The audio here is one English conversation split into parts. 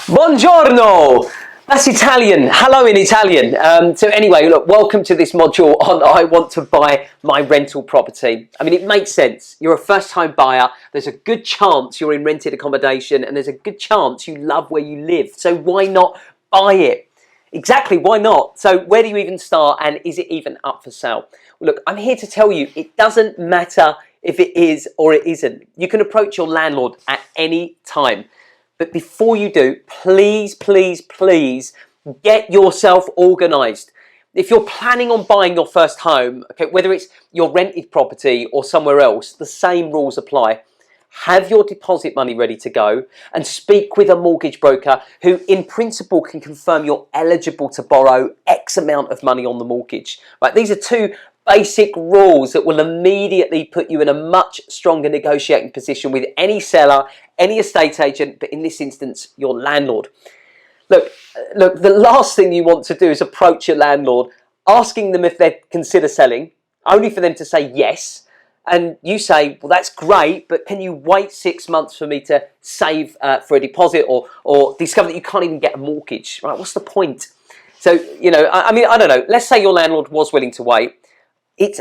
Buongiorno! That's Italian. Hello in Italian. So anyway, look, welcome to this module on I want to buy my rental property. I mean, it makes sense. You're a first-time buyer. There's a good chance you're in rented accommodation and there's a good chance you love where you live. So why not buy it? Exactly, why not? So where do you even start, and is it even up for sale? Well, look, I'm here to tell you it doesn't matter if it is or it isn't. You can approach your landlord at any time. But before you do, please, please, please get yourself organised. If you're planning on buying your first home, okay, whether it's your rented property or somewhere else, the same rules apply. Have your deposit money ready to go and speak with a mortgage broker who in principle can confirm you're eligible to borrow X amount of money on the mortgage. Right? These are two basic rules that will immediately put you in a much stronger negotiating position with any seller, any estate agent, but in this instance, your landlord. Look, the last thing you want to do is approach your landlord asking them if they'd consider selling, only for them to say yes. And you say, well, that's great, but can you wait 6 months for me to save for a deposit or discover that you can't even get a mortgage, right? What's the point? So, you know, I mean, I don't know. Let's say your landlord was willing to wait.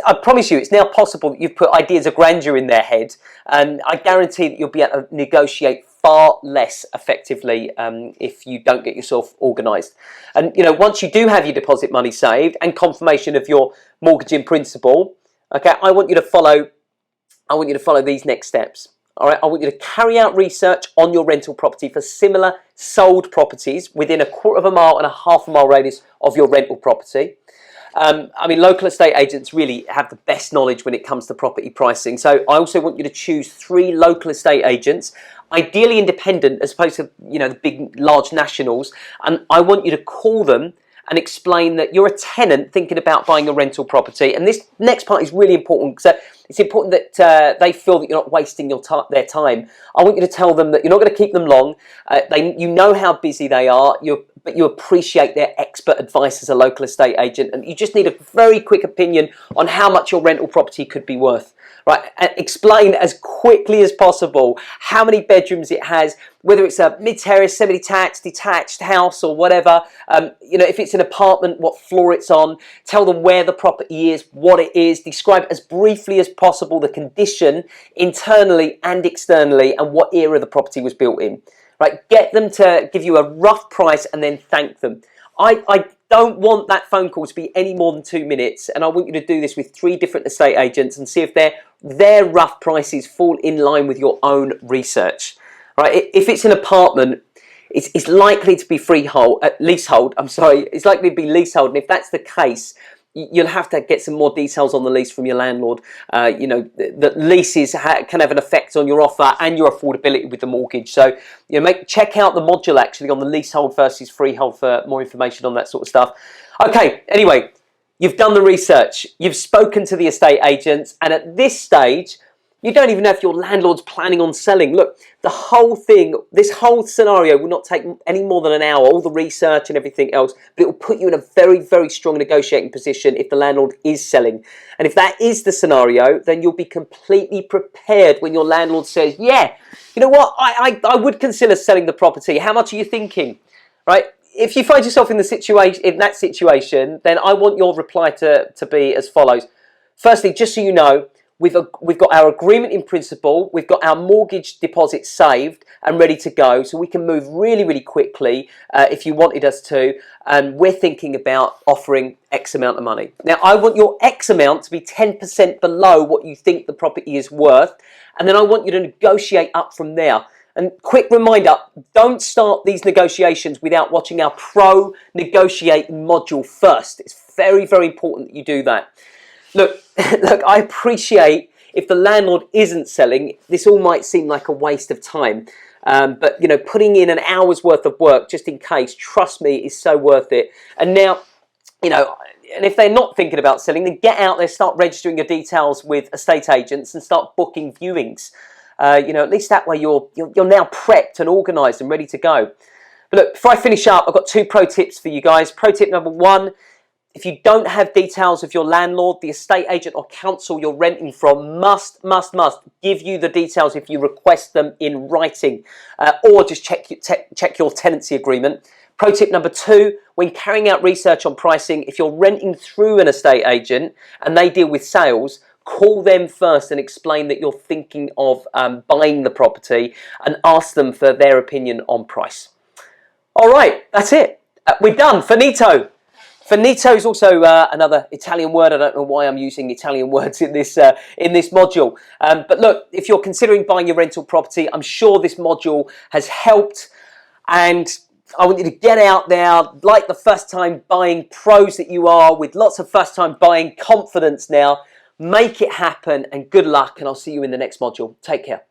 I promise you, it's now possible that you've put ideas of grandeur in their head, and I guarantee that you'll be able to negotiate far less effectively if you don't get yourself organised. And, you know, once you do have your deposit money saved and confirmation of your mortgage in principle, okay, I want you to follow these next steps. All right, I want you to carry out research on your rental property for similar sold properties within a 1/4 mile and a 1/2 mile radius of your rental property. I mean, local estate agents really have the best knowledge when it comes to property pricing. So I also want you to choose 3 local estate agents, ideally independent as opposed to, you know, the big, large nationals. And I want you to call them and explain that you're a tenant thinking about buying a rental property. And this next part is really important because it's important that they feel that you're not wasting their time. I want you to tell them that you're not going to keep them long. You know how busy they are, but you appreciate their expert advice as a local estate agent, and you just need a very quick opinion on how much your rental property could be worth. Right, and explain as quickly as possible how many bedrooms it has, whether it's a mid-terrace, semi-detached, detached house or whatever. You know, if it's an apartment, what floor it's on. Tell them where the property is, what it is. Describe as briefly as possible the condition internally and externally and what era the property was built in. Right, get them to give you a rough price and then thank them. I don't want that phone call to be any more than 2 minutes, and I want you to do this with 3 different estate agents and see if their rough prices fall in line with your own research. Right? If it's an apartment, it's likely to be leasehold. I'm sorry, it's likely to be leasehold, and if that's the case, you'll have to get some more details on the lease from your landlord. You know, the leases can have an effect on your offer and your affordability with the mortgage. So, you know, check out the module actually on the leasehold versus freehold for more information on that sort of stuff. Okay, anyway, you've done the research. You've spoken to the estate agents, and at this stage, you don't even know if your landlord's planning on selling. Look, the whole thing, this whole scenario will not take any more than an hour, all the research and everything else, but it will put you in a very, very strong negotiating position if the landlord is selling. And if that is the scenario, then you'll be completely prepared when your landlord says, yeah, you know what, I would consider selling the property. How much are you thinking? Right? If you find yourself in that situation, then I want your reply to be as follows. Firstly, just so you know, we've got our agreement in principle, we've got our mortgage deposit saved and ready to go, so we can move really, really quickly if you wanted us to, and we're thinking about offering X amount of money. Now, I want your X amount to be 10% below what you think the property is worth, and then I want you to negotiate up from there. And quick reminder, don't start these negotiations without watching our pro negotiating module first. It's very, very important that you do that. Look, I appreciate if the landlord isn't selling, this all might seem like a waste of time. But, you know, putting in an hour's worth of work just in case, trust me, is so worth it. And now, you know, and if they're not thinking about selling, then get out there, start registering your details with estate agents and start booking viewings. You know, at least that way you're now prepped and organised and ready to go. But look, before I finish up, I've got 2 pro tips for you guys. Pro tip number 1, If you don't have details of your landlord, the estate agent or council you're renting from must give you the details if you request them in writing, or just check your tenancy agreement. Pro tip number 2, when carrying out research on pricing, if you're renting through an estate agent and they deal with sales, call them first and explain that you're thinking of buying the property and ask them for their opinion on price. All right, that's it. We're done. Finito. Finito is also another Italian word. I don't know why I'm using Italian words in this module. But look, if you're considering buying your rental property, I'm sure this module has helped. And I want you to get out there like the first time buying pros that you are, with lots of first time buying confidence now. Make it happen, and good luck, and I'll see you in the next module. Take care.